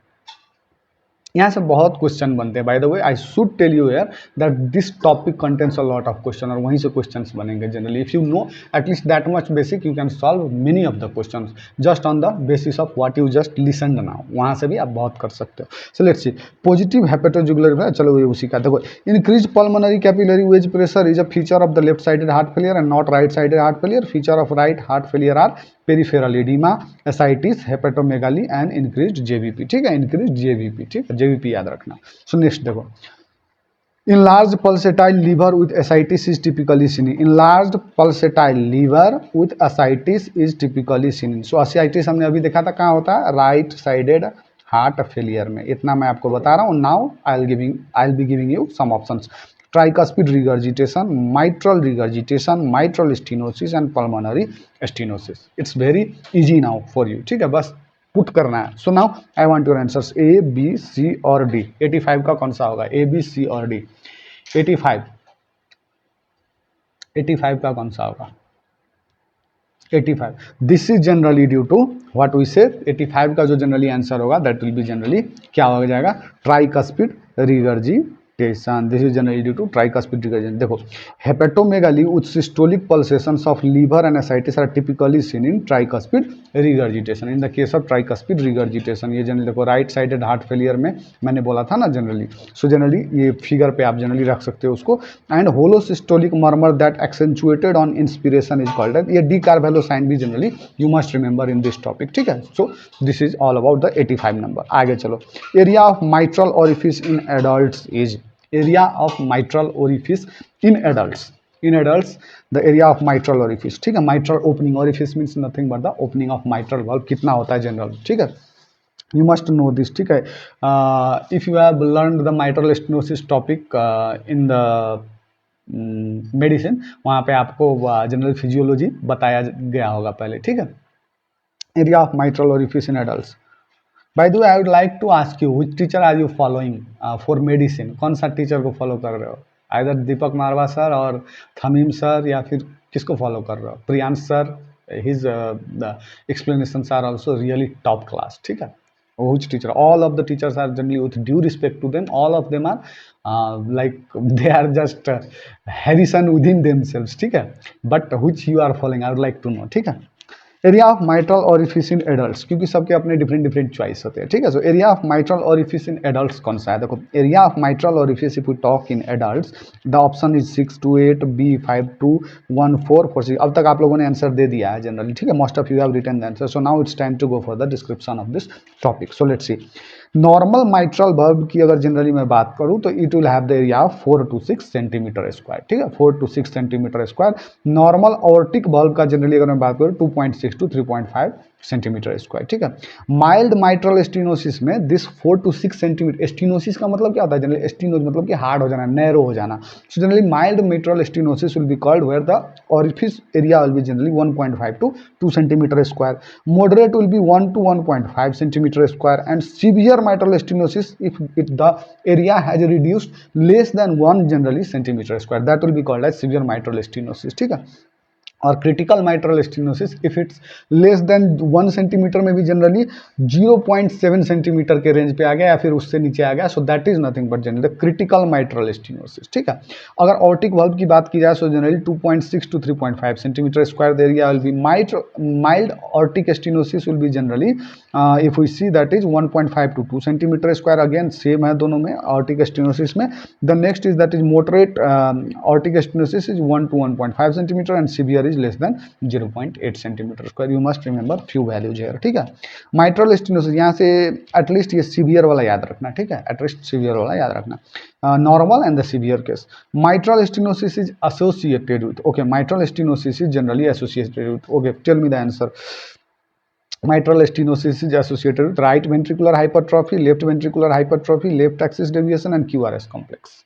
यहाँ से बहुत question बनते हैं। By the way I should tell you here that this topic contains a lot of question, और वहीं से क्वेश्चंस बनेंगे generally. If you know at least that much basic you can solve many of the questions just on the basis of what you just listened now, वहाँ से भी आप बहुत कर सकते हो। सो लेट्स सी, पॉजिटिव हेपेटोजुगुलर, चलो ये उसी का देखो। Increase pulmonary capillary wedge pressure is a feature of the left sided heart failure and not right sided heart failure. Feature of right heart failure are peripheral oedema, ascites, hepatomegaly and increased JVP, ठीक है, increased JVP, ठीक है, JVP याद रखना। So next देखो, enlarged pulsatile liver with ascites is typically seen। enlarged pulsatile liver with ascites is typically seen। so ascites हमने अभी देखा था कहाँ होता है, राइट साइडेड हार्ट फेलियर में, इतना मैं आपको बता रहा हूँ। Now I will be giving you some options. tricuspid regurgitation, mitral regurgitation, mitral stenosis and pulmonary stenosis. It's very easy now for you. ठीक है, बस पुट करना है. So now I want your answers A B C और D. 85 का कौन सा होगा? ए बी सी और डी. 85 का कौन सा होगा? 85. This is generally due to what we say. 85 का जो जनरली आंसर होगा दैट विल बी जनरली क्या हो जाएगा? Tricuspid regurgitation. This is generally due to tricuspid regurgitation. देखो, hepatomegaly with systolic pulsations of liver and ascites are typically seen in tricuspid regurgitation. In the case of tricuspid regurgitation, ये generally देखो right sided heart failure में मैंने बोला था ना generally. So generally ये figure पे आप जनरली रख सकते हो उसको. And holosystolic murmur that accentuated on inspiration is called as. ये डी कार्वेलो साइन भी generally you must remember in this topic. ठीक है, so this is all about the 85 number. आगे चलो. Area of mitral orifice in adults is. Area of mitral orifice in adults. In adults, the area of mitral orifice. ठीक है, mitral opening orifice means nothing but the opening of mitral valve. कितना होता है general? ठीक है, you must know this. ठीक है, if you have learned the mitral stenosis topic in the medicine, वहाँ पे आपको जनरल फिजियोलॉजी बताया गया होगा पहले. ठीक है, area of mitral orifice in adults. By the way, I would like to ask you, which teacher are you following for medicine? कौन सा टीचर को फॉलो कर रहे हो? आइदर दीपक मारवा सर और थमीम सर, या फिर किसको फॉलो कर रहे हो? Priyansh sir, his explanations are also really top class. ठीक है, which teacher? All of the teachers are generally, with due respect to them, all of them are like they are just Harrison within themselves. ठीक है, but which you are following, I would like to know. ठीक है, area of mitral orifice in adults, क्योंकि सबके अपने different choice होते हैं. ठीक है, so area of mitral orifice in adults कौन सा है? देखो, area of mitral orifice if we talk in adults, the option is 6 to 8, B 5 to 1 4 4 6. अब तक आप लोगों ने आंसर दे दिया है जनरली. ठीक है, most of you have written the answer. So now it's time to go for the description of this topic. So let's see. Normal mitral बल्ब की अगर जनरली मैं बात करूं तो it will have the area of 4 to 6 centimetre square. ठीक है, 4 to 6 centimetre square. Normal aortic बल्ब का जनरली अगर मैं बात करूं 2.6 to 3.5 सेंटीमीटर स्क्वायर. ठीक है, माइल्ड माइट्रल स्टीनोसिस में दिस 4 to 6 सेंटीमीटर. स्टीनोसिस का मतलब क्या होता है जनरली? स्टीनोसिस मतलब कि हार्ड हो जाना, नैरो हो जाना. So generally mild mitral stenosis will be called where the orifice area will be generally 1.5 to 2 centimetre square. Moderate will be 1 to 1.5 centimetre square. And severe mitral stenosis if the area has reduced less than 1 generally centimeter square, that will be called as severe mitral stenosis. ठीक है, और critical mitral stenosis if it's less than 1 centimetre में भी generally 0.7 centimetre के range पे आ गया या फिर उससे नीचे आ गया. So that is nothing but generally critical mitral stenosis. ठीक है, अगर ऑर्टिक वाल्व की बात की जाए so generally 2.6 to 3.5 centimetre square area will be mild. Aortic stenosis will be generally if we see that is 1.5 to 2 centimetre square. Again same है दोनों में ऑर्टिक स्टीनोसिस में. The next is that is moderate aortic stenosis is 1 to 1.5 centimetre and severe less than 0.8 centimetre square. You must remember few values here. ठीक है, mitral stenosis यहाँ से at least ये severe वाला याद रखना. ठीक है, एटलीस्ट सीवियर वाला याद रखना. Normal and the severe case. Mitral stenosis is associated with. Okay, mitral stenosis is generally associated with. Okay, tell me the answer. Mitral stenosis is associated with right ventricular hypertrophy, left ventricular hypertrophy, left axis deviation and QRS complex.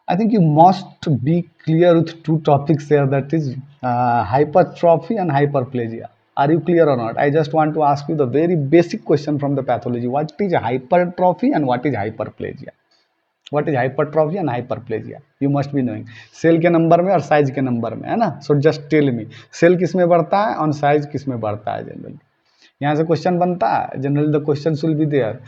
I think you must be clear with two topics here, that is hypertrophy and hyperplasia. Are you clear or not? I just want to ask you the very basic question from the pathology. What is hypertrophy and what is hyperplasia? What is hypertrophy and hyperplasia? You must be knowing. Cell के नंबर में और size के नंबर में, है ना? So just tell me, cell किस में बढ़ता है और साइज किस में बढ़ता है जनरली? यहाँ से क्वेश्चन बनता है generally. The question will be there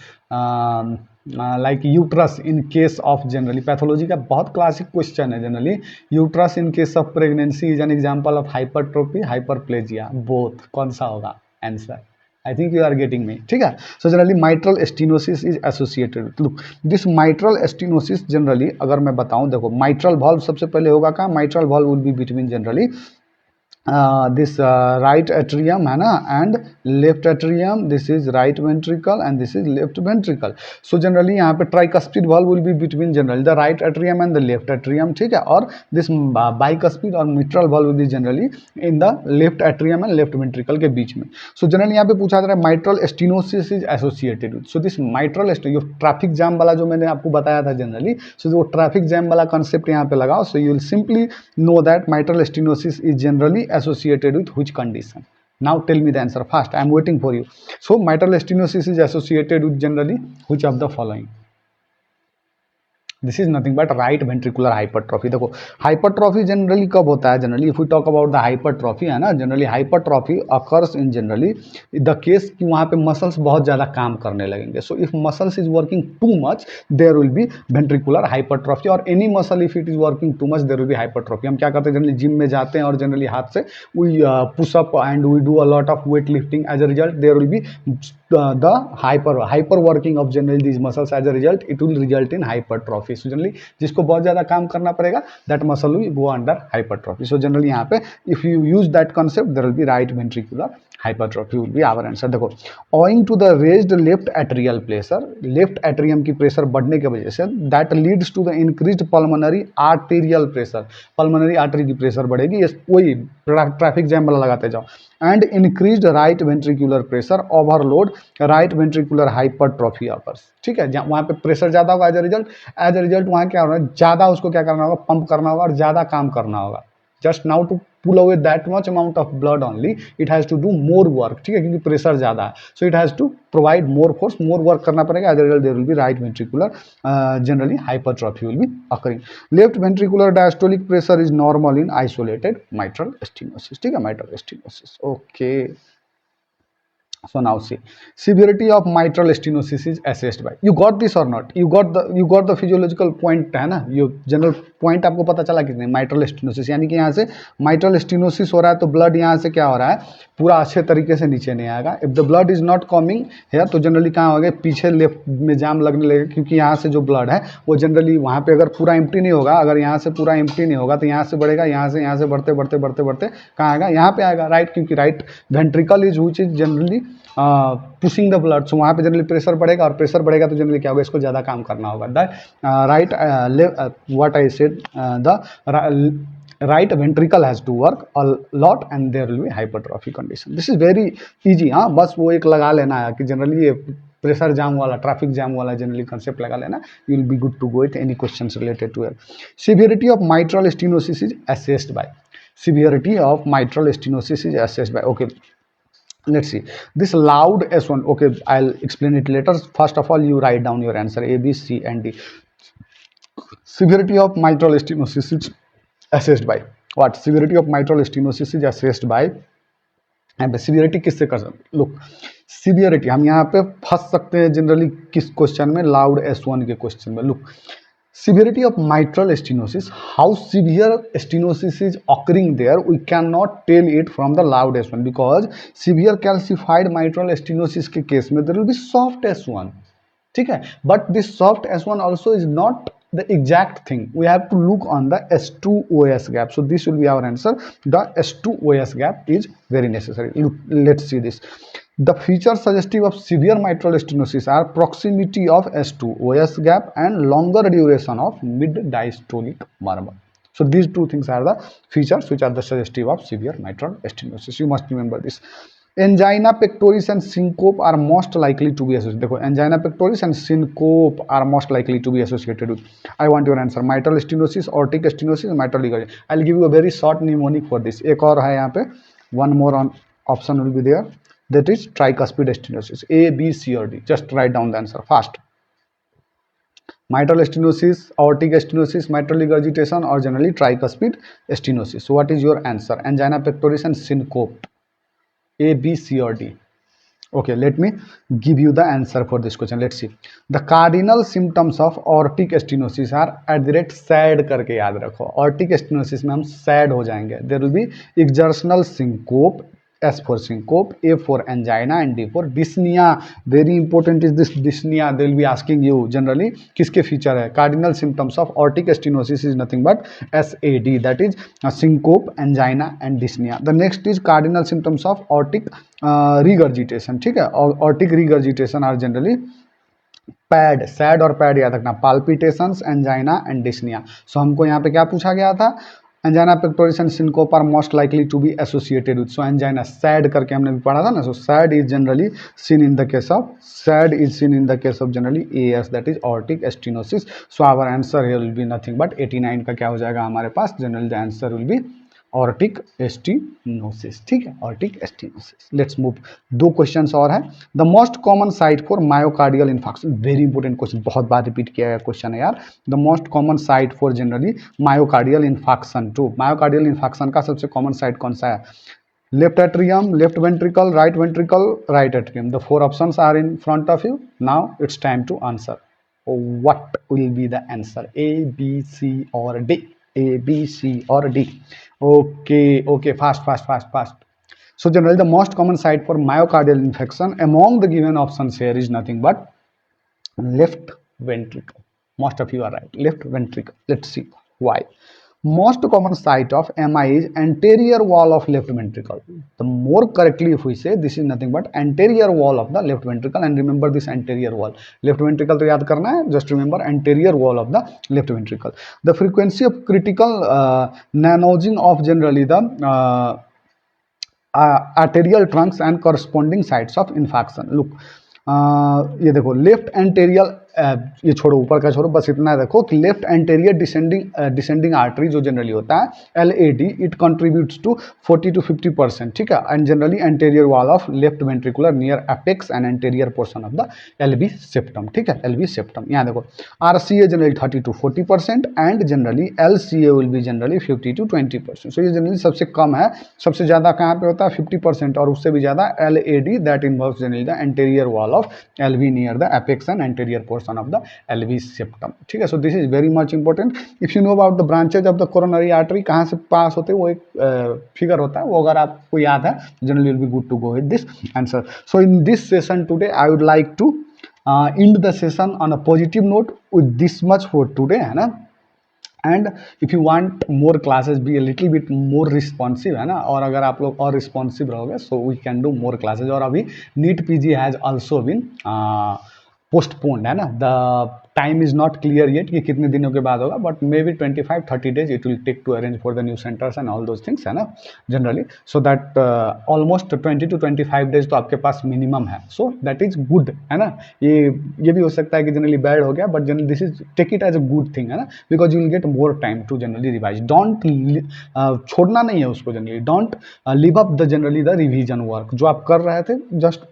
like uterus in case of, generally pathology का बहुत क्लासिक क्वेश्चन है generally. Uterus in case of pregnancy is an example of hypertrophy, hyperplasia, both. कौन सा होगा answer? I think you are getting me. ठीक है, so generally mitral stenosis is associated with. Look, this mitral stenosis generally अगर मैं बताऊं, देखो mitral valve सबसे पहले होगा कहाँ? Mitral valve will be between generally this right atrium है ना, and left atrium, this is right ventricle and this is left ventricle. So generally यहाँ पे tricuspid valve will be between generally the right atrium and the left atrium, ठीक है, और this bicuspid और mitral valve will be generally in the left atrium and left ventricle के बीच में. So generally यहाँ पे पूछा जा रहा है mitral stenosis is associated with, so this mitral ये ट्रैफिक जैम वाला जो मैंने आपको बताया था जनरली, so जो ट्रैफिक जैम वाला कॉन्सेप्ट यहाँ पे लगाओ, so you will simply know that mitral stenosis is generally associated with which condition. Now tell me the answer fast, I am waiting for you. So mitral stenosis is associated with generally which of the following? This is nothing but right ventricular hypertrophy. देखो hypertrophy generally कब होता है, generally if you talk about the hypertrophy है ना, generally hypertrophy occurs in generally the case कि वहाँ पे muscles बहुत ज़्यादा काम करने लगेंगे. So if muscles is working too much there will be ventricular hypertrophy, और any muscle if it is working too much there will be hypertrophy. हम क्या करते हैं जनरली जिम में जाते हैं और जनरली हाथ से we push up and we do a lot of weight lifting, as a result there will be the hyper working of generally these muscles, as a result it will result in hypertrophy. So generally जिसको बहुत ज़्यादा काम करना पड़ेगा that muscle will go under hypertrophy. So generally यहाँ पे if you use that concept there will be right ventricular hypertrophy will be our answer. देखो owing to the raised left atrial pressure, left atrium की pressure बढ़ने की वजह से that leads to the increased pulmonary arterial pressure, pulmonary artery की pressure बढ़ेगी, ये वही ट्रैफिक जैम वाला लगाते जाओ, and increased right ventricular pressure overload right ventricular hypertrophy occurs. ठीक है, वहाँ पे प्रेशर ज़्यादा होगा, एज अ रिजल्ट वहाँ क्या होगा, ज़्यादा उसको क्या करना होगा, पंप करना होगा और ज़्यादा काम करना होगा. Just now to pull away that much amount of blood only it has to do more work, ठीक है, क्योंकि प्रेशर ज़्यादा है, so it has to provide more force, more work करना पड़ेगा, as a result there will be right ventricular generally hypertrophy will be occurring. Left ventricular diastolic pressure is normal in isolated mitral stenosis. ठीक है, mitral stenosis. Okay, so now see severity of mitral stenosis is assessed by, you got this or not, you got the physiological point है ना, ये general point आपको पता चला कि नहीं. माइट्रल स्टेनोसिस यानी कि यहाँ से माइट्रल स्टेनोसिस हो रहा है तो ब्लड यहाँ से क्या हो रहा है, पूरा अच्छे तरीके से नीचे नहीं आएगा. If the blood is not coming है तो जनरली कहाँ हो गया, पीछे लेफ्ट में जाम लगने लगेगा, क्योंकि यहाँ से जो ब्लड है वो जनरली वहाँ पे अगर पूरा एम्प्टी नहीं होगा, अगर यहाँ से पूरा एम्प्टी नहीं होगा तो यहाँ से बढ़ेगा, यहाँ से बढ़ते बढ़ते बढ़ते बढ़ते कहाँ आएगा, यहाँ पे आएगा, राइट, क्योंकि right ventricle is which is generally pushing the blood. So वहाँ पे जनरली प्रेशर बढ़ेगा, और प्रेशर बढ़ेगा तो जनरली क्या होगा, इसको ज़्यादा काम करना होगा. The right what I said, the right ventricle has to work a lot and there will be hypertrophy condition. This is very easy. हाँ, बस वो एक लगा लेना है कि जनरली ये प्रेशर जाम वाला, ट्रैफिक जाम वाला जनरली कंसेप्ट लगा लेना, you will be good to go with any questions related to it. Severity of mitral stenosis is assessed by, severity of mitral stenosis is assessed by, okay, let's see this loud S1. Okay, I'll explain it later. First of all, you write down your answer A, B, C and D. Severity of mitral stenosis is assessed by what? Severity of mitral stenosis is assessed by, and severity किससे कर सकते, look severity हम यहाँ पे फंस सकते हैं generally किस क्वेश्चन में, loud S1 के क्वेश्चन में. look severity of mitral stenosis, how severe stenosis is occurring there, we cannot tell it from the loud S1 because severe calcified mitral stenosis के केस में there will be soft S1. ठीक है, but this soft S1 also is not the exact thing, we have to look on the S2OS gap. So this will be our answer, the S2OS gap is very necessary. Look, let's see this. The features suggestive of severe mitral stenosis are proximity of S2OS gap and longer duration of mid-diastolic murmur. So these two things are the features which are the suggestive of severe mitral stenosis. You must remember this. Angina pectoris and syncope are most likely to be associated. देखो, angina pectoris and syncope are most likely to be associated with. I want your answer. Mitral stenosis, aortic stenosis, mitral ligament. I'll give you a very short mnemonic for this. एक और है यहाँ पे. One more on option will be there. That is tricuspid stenosis. A, B, C or D. Just write down the answer fast. Mitral stenosis, aortic stenosis, mitral regurgitation, or generally tricuspid stenosis. So what is your answer? Angina pectoris and syncope. A, B, C or D. Okay, let me give you the answer for this question. Let's see. The cardinal symptoms of aortic stenosis are @ करके याद रखो. Aortic stenosis में हम sad हो जाएंगे. There will be exertional syncope, S for syncope, A for angina, and D for dyspnea. Very important is this dyspnea. They will be asking you generally किसके feature है. Cardinal symptoms of aortic stenosis is nothing but SAD, that is syncope, angina, and dyspnea. The next is cardinal symptoms of aortic regurgitation. ठीक है, aortic regurgitation are generally PAD, SAD और PAD याद रखना, palpitations, angina and dyspnoea. So हमको यहाँ पे क्या पूछा गया था, angina pectoris and syncope are most likely to be associated with. So angina SAD करके हमने भी पढ़ा था ना. So SAD is generally seen in the case of generally AS, that is aortic stenosis. So our answer here will be nothing but 89 का क्या हो जाएगा हमारे पास, generally the answer will be aortic stenosis. ठीक है, ऑर्टिक स्टेनोसिस. Let's move. दो questions और है. The most common site for myocardial infarction. Very important question, बहुत बार रिपीट किया गया क्वेश्चन है यार. The most common site for generally myocardial infarction two. Myocardial infarction का सबसे कॉमन साइट कौन सा है? Left atrium, left ventricle, right atrium. The four options are in front of you. Now it's time to answer. What will be the answer? A, B, C or D? A, B, C or D? Okay, fast. So generally the most common site for myocardial infarction among the given options here is nothing but left ventricle. Most of you are right, left ventricle. Let's see why. Most common site of MI is anterior wall of left ventricle. The more correctly if we say, this is nothing but anterior wall of the left ventricle. And remember this anterior wall. Left ventricle तो याद करना है. Just remember anterior wall of the left ventricle. The frequency of critical nanosing of generally the arterial trunks and corresponding sites of infarction. Look, ये देखो left एंटेरियल, ये छोड़ो ऊपर का छोड़ो, बस इतना देखो कि लेफ्ट एंटेरियर डिसेंडिंग आर्टरी जो जनरली होता है LAD, it contributes to 40 to 50%. ठीक है, and generally anterior wall of left ventricular near apex and anterior portion of the LV septum. ठीक है, LV सेप्टम. यहाँ देखो RCA generally 30 to 40% and generally LCA will be generally 50 to 20%. So ये generally सबसे कम है. सबसे ज़्यादा कहाँ पे होता है 50%, और उससे भी ज़्यादा LAD, that involves generally the anterior wall of LV near the apex and anterior portion of the LV septum. ठीक है, so this is very much important. If you know about the branches of the coronary artery, कहाँ से पास होते हैं, वो एक figure होता है, वो अगर आपको याद है generally will be good to go with this answer. So in this session today I would like to end the session on a positive note with this much for today, है ना. And if you want more classes be a little bit more responsive, है ना, और अगर आप लोग और responsive रहोगे so we can do more classes. और अभी NEET PG has also been postponed, है ना. The time is not clear yet कि कितने दिनों के बाद होगा, but maybe 25-30 days it will take to arrange for the new centres and all those things, है ना, generally. So that almost 20 to 25 days तो आपके पास मिनिमम है. सो दैट इज गुड, है ना. ये भी हो सकता है कि जनरली बैड हो गया, but generally this is take it as a good thing, है ना, because you will get more time to generally revise. Don't छोड़ना नहीं है उसको generally. Don't leave up the generally the revision work जो आप कर रहे थे. Just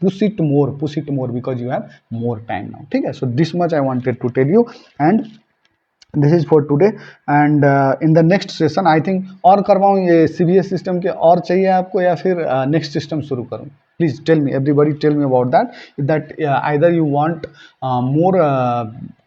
push it more because you have more time now. ठीक है, so this much I wanted to tell you and this is for today and in the next session I think और करवाऊँ ये CBS system के और चाहिए आपको या फिर नेक्स्ट सिस्टम शुरू करूँ? Please tell me, everybody tell me about that either you want more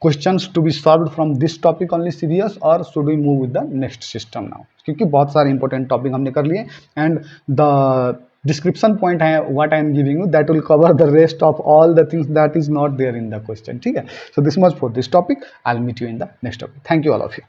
questions to be solved from this topic only CBS or should we move with the next system now, क्योंकि बहुत सारे important topic हमने कर लिए and the description point what I am giving you that will cover the rest of all the things that is not there in the question. ठीक है, so this much for this topic. I'll meet you in the next topic. Thank you all of you.